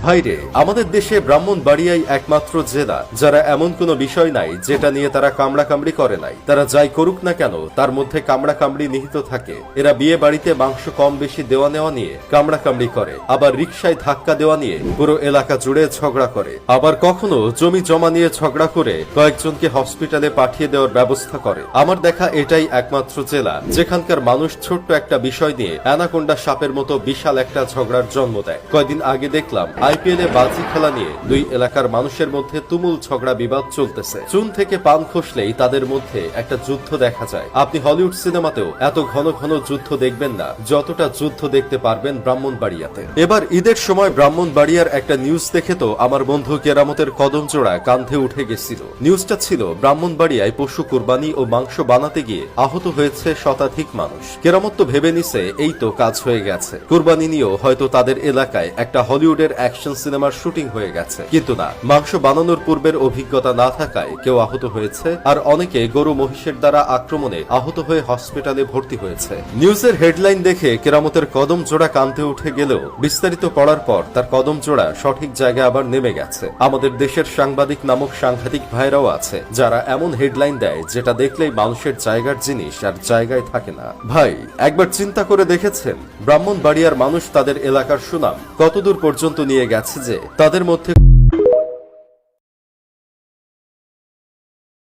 ভাইরে, আমাদের দেশে ব্রাহ্মণবাড়িয়াই একমাত্র জেলা যারা এমন কোনো বিষয় নাই যেটা নিয়ে তারা কামড়াকামড়ি করে নাই। তারা যাই করুক না কেন তার মধ্যে কামড়াকামড়ি নিহিত থাকে। এরা বিয়ে বাড়িতে মাংস কম বেশি দেওয়া নেওয়া নিয়ে কামড়াকামড়ি করে, আবার রিকশায় ধাক্কা দেওয়া নিয়ে পুরো এলাকা জুড়ে ঝগড়া করে, আবার কখনো জমি জমা নিয়ে ঝগড়া করে কয়েকজনকে হসপিটালে পাঠিয়ে দেওয়ার ব্যবস্থা করে। আমার দেখা এটাই একমাত্র জেলা যেখানকার মানুষ ছোট্ট একটা বিষয় নিয়ে অ্যানাকোন্ডা সাপের মতো বিশাল একটা ঝগড়ার জন্ম দেয়। কয়েকদিন আগে দেখলাম আইপিএল এ বাজি খেলা নিয়ে দুই এলাকার মানুষের মধ্যে তুমুল ঝগড়া বিবাদ চলতেছে। চুন থেকে পান খসলেই তাদের মধ্যে একটা যুদ্ধ দেখা যায়। আপনি হলিউড সিনেমাতেও এত ঘন ঘন যুদ্ধ দেখবেন না যতটা যুদ্ধ দেখতে পারবেন ব্রাহ্মণবাড়িয়াতে। এবার ঈদের সময় ব্রাহ্মণবাড়িয়ার একটা নিউজ দেখে তো আমার বন্ধু কেরামতের কদম জোড়া কাঁধে উঠে গেছিল। নিউজটা ছিল ব্রাহ্মণবাড়িয়ায় পশু কুরবানি ও মাংস বানাতে গিয়ে আহত হয়েছে শতাধিক মানুষ। কেরামত তো ভেবে নিছে এই তো কাজ হয়ে গেছে, কুরবানি নিয়েও হয়তো তাদের এলাকায় একটা হলিউডের অ্যাকশন সিনেমার শুটিং হয়ে গেছে। কিন্তু না, মাংস বানানোর পূর্বের অভিজ্ঞতা না থাকায় কেউ আহত হয়েছে, আর অনেকে গরু মহিষের দ্বারা আক্রমণে আহত হয়ে হসপিটালে ভর্তি হয়েছে। নিউজের হেডলাইন দেখে কেরামতের কদম জোড়া কাঁদতে উঠে গেলেও বিস্তারিত পড়ার পর তার কদম জোড়া সঠিক জায়গায় আবার নেমে গেছে। আমাদের দেশের সাংবাদিক নামক সাংঘাতিক ভাইরাও আছে যারা এমন হেডলাইন দেয় যেটা দেখলেই মানুষের জায়গার জিনিস আর জায়গায় থাকে না। ভাই, একবার চিন্তা করে দেখেছেন ব্রাহ্মণবাড়িয়ার মানুষ তাদের এলাকার সুনাম কতদূর পর্যন্ত নিয়ে গেছে যে তাদের মধ্যে